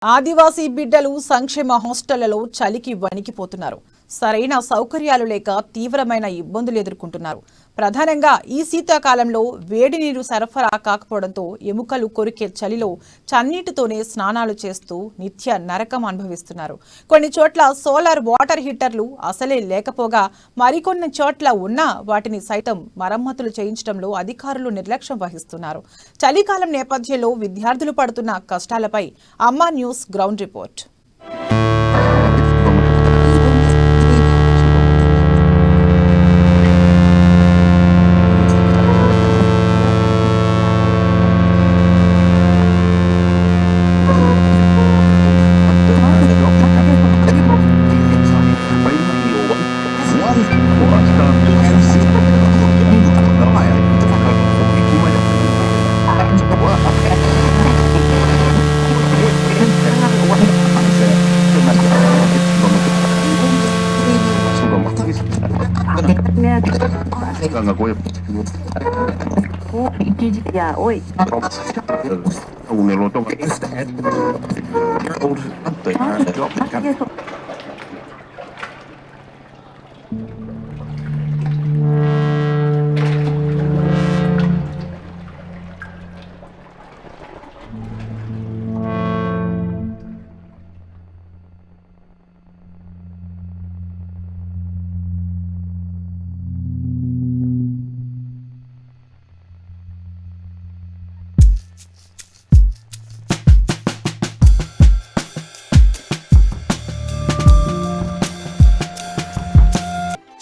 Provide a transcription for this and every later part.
ఆదివాసీ బిడ్డలు సంక్షేమ హాస్టళ్లలో చలికి వణికిపోతున్నారు. సరైన సౌకర్యాలు లేక తీవ్రమైన ఇబ్బందులు ఎదుర్కొంటున్నారు. ప్రధానంగా ఈ శీతాకాలంలో వేడి నీరు సరఫరా కాకపోవడంతో ఎముకలు కొరికే చలిలో చన్నీటితోనే స్నానాలు చేస్తూ నిత్య నరకం అనుభవిస్తున్నారు. కొన్ని చోట్ల సోలార్ వాటర్ హీటర్లు అసలే లేకపోగా మరికొన్ని చోట్ల ఉన్నా వాటిని సైతం మరమ్మతులు చేయించడంలో అధికారులు నిర్లక్ష్యం వహిస్తున్నారు. చలికాలం నేపథ్యంలో విద్యార్థులు పడుతున్న కష్టాలపై అమ్మా న్యూస్ గ్రౌండ్ రిపోర్ట్.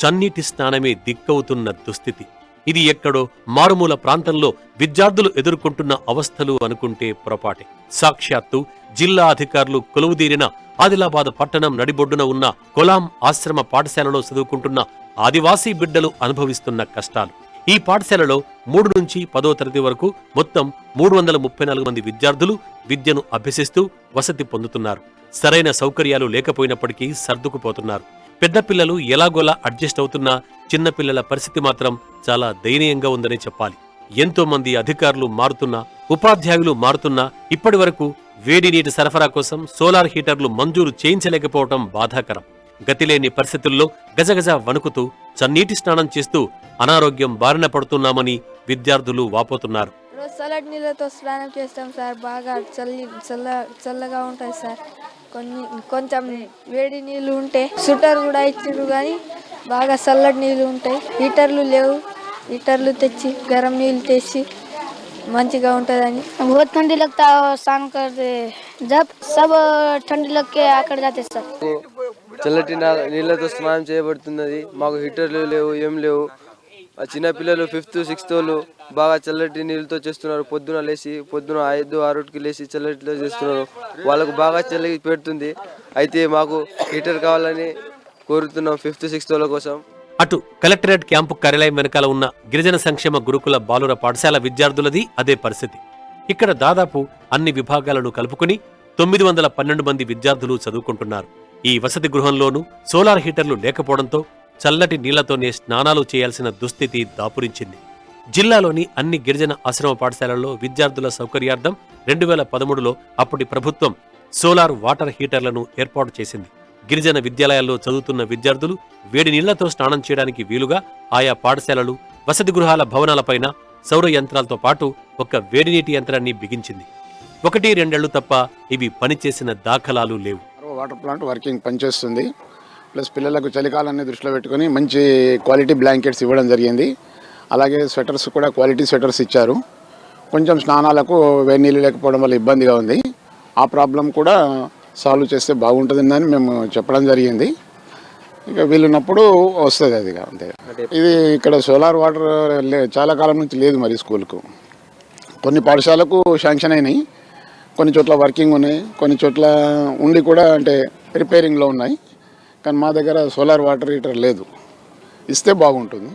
చన్నీటి స్నానమే దిక్కవుతున్న దుస్థితి. ఇది ఎక్కడో మారుమూల ప్రాంతంలో విద్యార్థులు ఎదుర్కొంటున్న అవస్థలు అనుకుంటే పొరపాటే. సాక్షాత్తు జిల్లా అధికారులు కొలువుదీరిన ఆదిలాబాద్ పట్టణం నడిబొడ్డున ఉన్న కొలాం ఆశ్రమ పాఠశాలలో చదువుకుంటున్న ఆదివాసీ బిడ్డలు అనుభవిస్తున్న కష్టాలు. ఈ పాఠశాలలో 3 నుంచి 10వ తరగతి వరకు మొత్తం 334 మంది విద్యార్థులు విద్యను అభ్యసిస్తూ వసతి పొందుతున్నారు. సరైన సౌకర్యాలు లేకపోయినప్పటికీ సర్దుకుపోతున్నారు. పెద్ద పిల్లలు ఎలాగోలా అడ్జస్ట్ అవుతున్నా చిన్నపిల్లల పరిస్థితి మాత్రం చాలా దయనీయంగా ఉందనే చెప్పాలి. ఎంతో మంది అధికారులు మారుతున్నా, ఉపాధ్యాయులు మారుతున్నా ఇప్పటి వరకు వేడి నీటి సరఫరా కోసం సోలార్ హీటర్లు మంజూరు చేయించలేకపోవడం బాధాకరం. గతిలేని పరిస్థితుల్లో గజగజ వణుకుతూ చన్నీటి స్నానం చేస్తూ అనారోగ్యం బారిన పడుతున్నామని విద్యార్థులు వాపోతున్నారు. చల్లటి నీళ్ళతో స్నానం చేస్తాం సార్. బాగా చల్లగా ఉంటాయి సార్. కొంచెం వేడి నీళ్ళు ఉంటే స్వెటర్ కూడా ఇచ్చిండ్రు, కానీ బాగా చల్లటి నీళ్ళు ఉంటాయి. హీటర్లు లేవు, హీటర్లు తెచ్చి గరం నీళ్ళు తెచ్చి మంచిగా ఉంటుందని. बहुत ठंडी लगता है स्नान करते जब सब ठंडी लग के आकर जाते सर. చల్లటి నీళ్ళతో స్నానం చేయబడుతున్నది. మాకు హీటర్లు లేవు, ఏం లేవు. చిన్నపిల్లలు 5th 6th వాళ్ళు బాగా చల్లటి నీళ్ళతో చేస్తున్నారు. పొద్దున 5, 6కి లేచి చల్లటిలో చేస్తున్నారు. వాళ్ళకు బాగా చలి పెడుతుంది. అయితే మాకు హీటర్ కావాలని కోరుతున్నాం 5th 6th వాళ్ళ కోసం. అటు కలెక్టరేట్ క్యాంపు కార్యాలయం వెనకాల ఉన్న గిరిజన సంక్షేమ గురుకుల బాలుర పాఠశాల విద్యార్థులది అదే పరిస్థితి. ఇక్కడ దాదాపు అన్ని విభాగాలను కలుపుకుని 912 మంది విద్యార్థులు చదువుకుంటున్నారు. ఈ వసతి గృహంలోనూ సోలార్ హీటర్లు లేకపోవడంతో చల్లటి నీళ్లతోనే స్నానాలు చేయాల్సిన దుస్థితి దాపురించింది. జిల్లాలోని అన్ని గిరిజన ఆశ్రమ పాఠశాలల్లో విద్యార్థుల సౌకర్యార్థం 2013లో అప్పటి ప్రభుత్వం సోలార్ వాటర్ హీటర్లను ఏర్పాటు చేసింది. గిరిజన విద్యాలయాల్లో చదువుతున్న విద్యార్థులు వేడి నీళ్లతో స్నానం చేయడానికి వీలుగా ఆయా పాఠశాలలు, వసతి గృహాల భవనాలపైన సౌర యంత్రాలతో పాటు ఒక వేడినీటి యంత్రాన్ని బిగించింది. 1-2 తప్ప ఇవి పనిచేసిన దాఖలాలు లేవు. వాటర్ ప్లాంట్ వర్కింగ్ పనిచేస్తుంది. ప్లస్ పిల్లలకు చలికాలాన్ని దృష్టిలో పెట్టుకుని మంచి క్వాలిటీ బ్లాంకెట్స్ ఇవ్వడం జరిగింది. అలాగే స్వెటర్స్ కూడా క్వాలిటీ స్వెటర్స్ ఇచ్చారు. కొంచెం స్నానాలకు వేడి నీళ్ళు లేకపోవడం వల్ల ఇబ్బందిగా ఉంది. ఆ ప్రాబ్లం కూడా సాల్వ్ చేస్తే బాగుంటుందని మేము చెప్పడం జరిగింది. ఇక వీలున్నప్పుడు వస్తుంది అది అంతే. ఇది ఇక్కడ సోలార్ వాటర్ చాలా కాలం నుంచి లేదు మరి స్కూల్కు. కొన్ని పాఠశాలకు శాంక్షన్ అయినాయి, కొన్ని చోట్ల వర్కింగ్ ఉన్నాయి, కొన్ని చోట్ల ఉండి కూడా అంటే రిపేరింగ్లో ఉన్నాయి. కానీ మా దగ్గర సోలార్ వాటర్ హీటర్ లేదు. ఇస్తే బాగుంటుంది.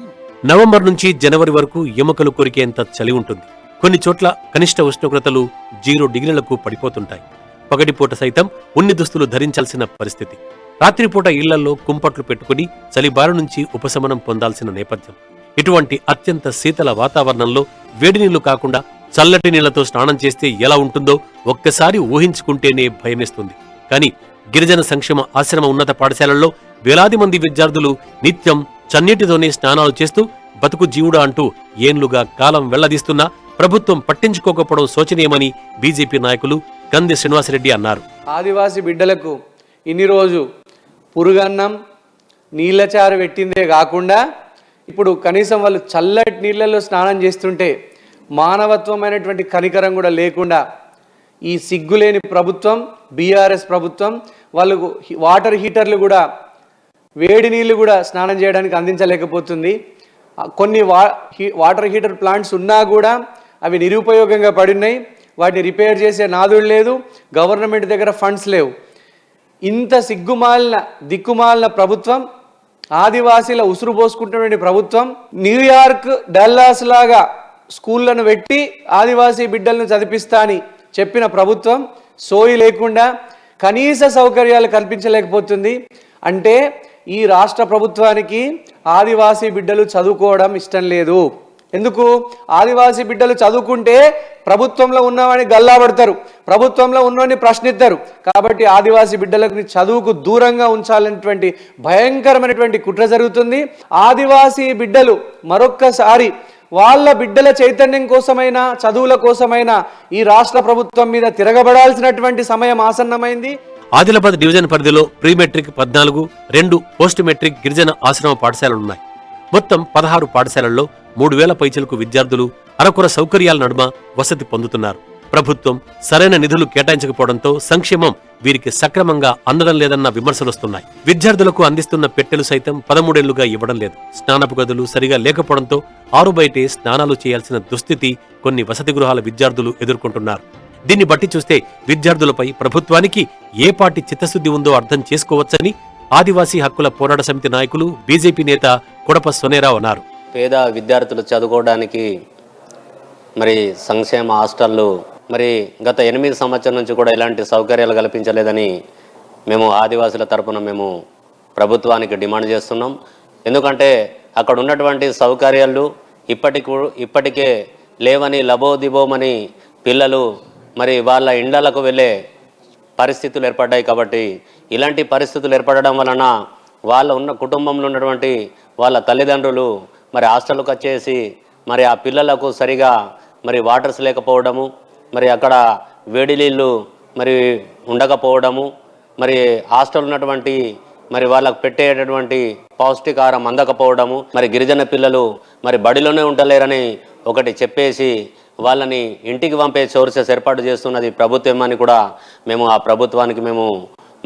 నవంబర్ నుంచి జనవరి వరకు ఎముకలు కొరికేంత చలి ఉంటుంది. కొన్ని చోట్ల కనిష్ట ఉష్ణోగ్రతలు 0 డిగ్రీలకు పడిపోతుంటాయి. పగటిపూట సైతం ఉన్ని దుస్తులు ధరించాల్సిన పరిస్థితి. రాత్రిపూట ఇళ్లలో కుంపట్లు పెట్టుకుని చలిబారు నుంచి ఉపశమనం పొందాల్సిన నేపథ్యం. ఇటువంటి అత్యంత శీతల వాతావరణంలో వేడి నీళ్లు కాకుండా చల్లటి నీళ్లతో స్నానం చేస్తే ఎలా ఉంటుందో ఒక్కసారి ఊహించుకుంటేనే భయమేస్తుంది. కానీ గిరిజన సంక్షేమ ఆశ్రమ ఉన్నత పాఠశాలల్లో వేలాది మంది విద్యార్థులు నిత్యం చన్నీటితోనే స్నానాలు చేస్తూ బతుకు జీవుడా అంటూ ఏండ్లుగా కాలం వెళ్లదీస్తున్నా ప్రభుత్వం పట్టించుకోకపోవడం శోచనీయమని బీజేపీ నాయకులు కంది శ్రీనివాసరెడ్డి అన్నారు. ఆదివాసీ బిడ్డలకు ఇన్ని రోజు పురుగన్నం నీళ్ళచారు పెట్టిందే కాకుండా ఇప్పుడు కనీసం వాళ్ళు చల్లటి నీళ్ళల్లో స్నానం చేస్తుంటే మానవత్వమైనటువంటి కనికరం కూడా లేకుండా ఈ సిగ్గులేని ప్రభుత్వం బీఆర్ఎస్ ప్రభుత్వం వాళ్ళకు వాటర్ హీటర్లు కూడా వేడి నీళ్లు కూడా స్నానం చేయడానికి అందించలేకపోతుంది. కొన్ని వాటర్ హీటర్ ప్లాంట్స్ ఉన్నా కూడా అవి నిరుపయోగంగా పడినాయి. వాటిని రిపేర్ చేసే నాదుడు లేదు, గవర్నమెంట్ దగ్గర ఫండ్స్ లేవు. ఇంత సిగ్గుమాలిన దిక్కుమాలిన ప్రభుత్వం, ఆదివాసీల ఉసురు పోసుకుంటున్న ప్రభుత్వం, న్యూయార్క్ డల్లాస్ లాగా స్కూళ్లను పెట్టి ఆదివాసీ బిడ్డలను చదివిస్తా అని చెప్పిన ప్రభుత్వం సోయి లేకుండా కనీస సౌకర్యాలు కల్పించలేకపోతుంది. అంటే ఈ రాష్ట్ర ప్రభుత్వానికి ఆదివాసీ బిడ్డలు చదువుకోవడం ఇష్టం లేదు. ఎందుకు? ఆదివాసీ బిడ్డలు చదువుకుంటే ప్రభుత్వంలో ఉన్నవాడిని గల్లాబడతారు, ప్రభుత్వంలో ఉన్నవాడిని ప్రశ్నిస్తారు. కాబట్టి ఆదివాసీ బిడ్డలకు చదువుకు దూరంగా ఉంచాలనేటువంటి భయంకరమైనటువంటి కుట్ర జరుగుతుంది. ఆదివాసీ బిడ్డలు మరొక్కసారి వాళ్ళ బిడ్డల చైతన్యం కోసమైనా చదువుల కోసమైనా ఈ రాష్ట్ర ప్రభుత్వం మీద తిరగబడాల్సినటువంటి సమయం ఆసన్నమైంది. ఆదిలాబాద్ డివిజన్ పరిధిలో ప్రీ మెట్రిక్ 14, 2 పోస్ట్ మెట్రిక్ గిరిజన ఆశ్రమ పాఠశాలలున్నాయి. మొత్తం 16 పాఠశాలల్లో 3000 పైచిలకు విద్యార్థులు అరకొర సౌకర్యాల నడుమ వసతి పొందుతున్నారు. ప్రభుత్వం సరైన నిధులు కేటాయించకపోవడంతో సంక్షేమం వీరికి సక్రమంగా అందడం లేదన్న విమర్శలొస్తున్నాయి. విద్యార్థులకు అందిస్తున్న పెట్టెలు సైతం 13 ఏళ్లుగా ఇవ్వడం లేదు. స్నానపు గదులు సరిగా లేకపోవడంతో ఆరుబయటే స్నానాలు చేయాల్సిన దుస్థితి కొన్ని వసతి గృహాల విద్యార్థులు ఎదుర్కొంటున్నారు. దీన్ని బట్టి చూస్తే విద్యార్థులపై ప్రభుత్వానికి ఏ పార్టీ చిత్తశుద్ధి ఉందో అర్థం చేసుకోవచ్చని ఆదివాసీ హక్కుల పోరాట సమితి నాయకులు బీజేపీ నేత కొడప సోనేరావు అన్నారు. పేద విద్యార్థులు చదువుకోవడానికి మరి సంక్షేమ హాస్టళ్లు మరి గత 8 సంవత్సరాల నుంచి కూడా ఎలాంటి సౌకర్యాలు కల్పించలేదని మేము ఆదివాసుల తరపున మేము ప్రభుత్వానికి డిమాండ్ చేస్తున్నాం. ఎందుకంటే అక్కడ ఉన్నటువంటి సౌకర్యాలు ఇప్పటికే లేవని లబోదిబోమని పిల్లలు మరి వాళ్ళ ఇండ్లకు వెళ్ళే పరిస్థితులు ఏర్పడ్డాయి. కాబట్టి ఇలాంటి పరిస్థితులు ఏర్పడడం వలన వాళ్ళ ఉన్న కుటుంబంలో ఉన్నటువంటి వాళ్ళ తల్లిదండ్రులు మరి హాస్టల్కి వచ్చేసి మరి ఆ పిల్లలకు సరిగా మరి వాటర్స్ లేకపోవడము, మరి అక్కడ వేడి నీళ్ళు మరి ఉండకపోవడము, మరి హాస్టల్ ఉన్నటువంటి మరి వాళ్ళకు పెట్టేటటువంటి పౌష్టికాహారం అందకపోవడము, మరి గిరిజన పిల్లలు మరి బడిలోనే ఉండలేరని ఒకటి చెప్పేసి వాళ్ళని ఇంటికి పంపే సోర్సెస్ ఏర్పాటు చేస్తున్నది ప్రభుత్వం అని కూడా మేము ఆ ప్రభుత్వానికి మేము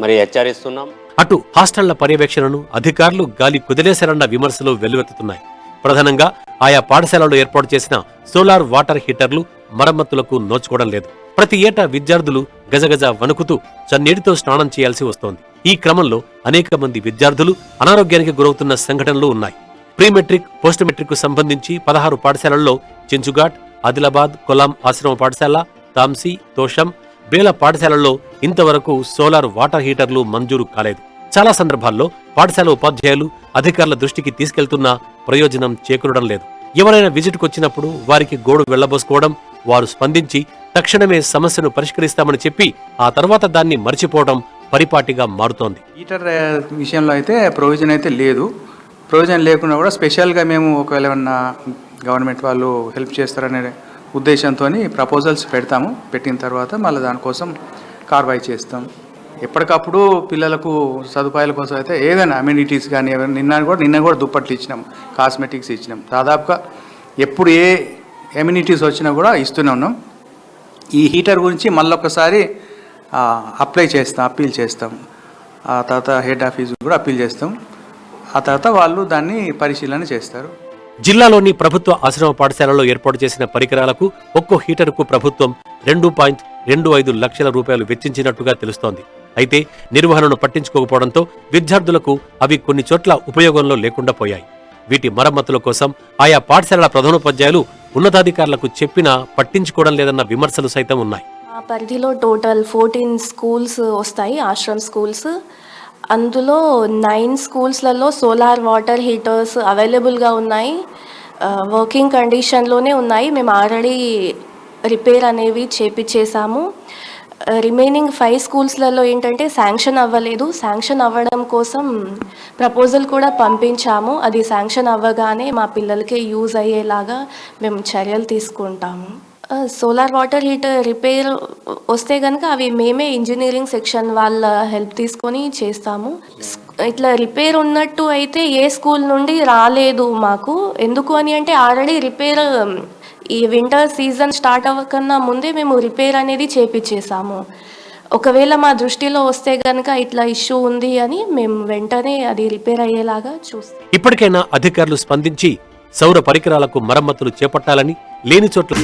మరి హెచ్చరిస్తున్నాం. అటు హాస్టళ్ల పర్యవేక్షణను అధికారులు గాలి కుదిలేశారన్న విమర్శలు వెల్లువెత్తుతున్నాయి. ప్రధానంగా ఆయా పాఠశాలలో ఏర్పాటు చేసిన సోలార్ వాటర్ హీటర్లు మరమ్మతులకు నోచుకోవడం లేదు. ప్రతి ఏటా విద్యార్థులు గజగజ వణుకుతూ చన్నీటితో స్నానం చేయాల్సి వస్తోంది. ఈ క్రమంలో అనేక మంది విద్యార్థులు అనారోగ్యానికి గురవుతున్న సంఘటనలు ఉన్నాయి. ప్రీ మెట్రిక్, పోస్ట్ మెట్రిక్ కు సంబంధించి 16 పాఠశాలల్లో చెంచుఘాట్, ఆదిలాబాద్, కొలాం ఆశ్రమ పాఠశాల, తాంసీ, తోషం, బేల పాఠశాలల్లో ఇంతవరకు సోలార్ వాటర్ హీటర్లు మంజూరు కాలేదు. చాలా సందర్భాల్లో పాఠశాల ఉపాధ్యాయులు అధికారుల దృష్టికి తీసుకెళ్తున్నా ప్రయోజనం చేకూరడం లేదు. ఎవరైనా విజిట్కు వచ్చినప్పుడు వారికి గోడు వెళ్లబోసుకోవడం, వారు స్పందించి తక్షణమే సమస్యను పరిష్కరిస్తామని చెప్పి ఆ తర్వాత దాన్ని మర్చిపోవడం పరిపాటిగా మారుతోంది. హీటర్ విషయంలో అయితే ప్రొవిజన్ అయితే లేదు. ప్రొవిజన్ లేకుండా కూడా స్పెషల్గా మేము ఒకవేళ ఏమన్నా గవర్నమెంట్ వాళ్ళు హెల్ప్ చేస్తారనే ఉద్దేశంతో ప్రపోజల్స్ పెడతాము. పెట్టిన తర్వాత మళ్ళీ దానికోసం కార్వాయి చేస్తాం. ఎప్పటికప్పుడు పిల్లలకు సదుపాయాల కోసం అయితే ఏదైనా అమ్యూనిటీస్ కానీ నిన్న కూడా దుప్పట్లు ఇచ్చినాం, కాస్మెటిక్స్ ఇచ్చినాం. దాదాపుగా ఎప్పుడు ఏ అమ్యూనిటీస్ వచ్చినా కూడా ఇస్తూనే ఉన్నాం. ఈ హీటర్ గురించి మళ్ళొకసారి అప్పీల్ చేస్తాం. ఆ తర్వాత హెడ్ ఆఫీస్ కూడా అప్పీల్ చేస్తాం. ఆ తర్వాత వాళ్ళు దాన్ని పరిశీలన చేస్తారు. జిల్లాలోని ప్రభుత్వ ఆశ్రమ పాఠశాలలో ఏర్పాటు చేసిన పరికరాలకు ఒక్కో హీటర్కు ప్రభుత్వం 2.25 లక్షల రూపాయలు వెచ్చించినట్టుగా తెలుస్తోంది. అయితే నిర్వహణను పట్టించుకోకపోవడంతో విద్యార్థులకు అవి కొన్ని చోట్ల ఉపయోగంలో లేకుండా పోయాయి. వీటి మరమ్మతుల కోసం ఆయా పాఠశాలల ప్రధానోపాధ్యాయులు ఉన్నతాధికారులకు చెప్పినా పట్టించుకోవడం లేదన్న విమర్శలు సైతం ఉన్నాయి. ఆ పరిధిలో టోటల్ 14 స్కూల్స్ వస్తాయి, ఆశ్రమ్ స్కూల్స్. అందులో 9 స్కూల్స్లలో సోలార్ వాటర్ హీటర్స్ అవైలబుల్గా ఉన్నాయి, వర్కింగ్ కండిషన్లోనే ఉన్నాయి. మేము ఆల్రెడీ రిపేర్ అనేవి చేపించేసాము. రిమైనింగ్ 5 స్కూల్స్లలో ఏంటంటే శాంక్షన్ అవ్వలేదు. శాంక్షన్ అవ్వడం కోసం ప్రపోజల్ కూడా పంపించాము. అది శాంక్షన్ అవ్వగానే మా పిల్లలకే యూజ్ అయ్యేలాగా మేము చర్యలు తీసుకుంటాము. సోలార్ వాటర్ హీటర్ రిపేర్ వస్తే కనుక అవి మేమే ఇంజనీరింగ్ సెక్షన్ వాళ్ళ హెల్ప్ తీసుకొని చేస్తాము. ఇట్లా రిపేర్ ఉన్నట్టు అయితే ఏ స్కూల్ నుండి రాలేదు మాకు. ఎందుకు అని అంటే ఆల్రెడీ రిపేర్ ఈ వింటర్ సీజన్ స్టార్ట్ అవ్వకన్నా ముందే మేము రిపేర్ అనేది చేపించేసాము. ఒకవేళ మా దృష్టిలో వస్తే కనుక ఇట్లా ఇష్యూ ఉంది అని మేము వెంటనే అది రిపేర్ అయ్యేలాగా చూస్తాం. ఇప్పటికైనా అధికారులు స్పందించి సౌర పరికరాలకు మరమ్మతులు చేపట్టాలని, లేని చోట్ల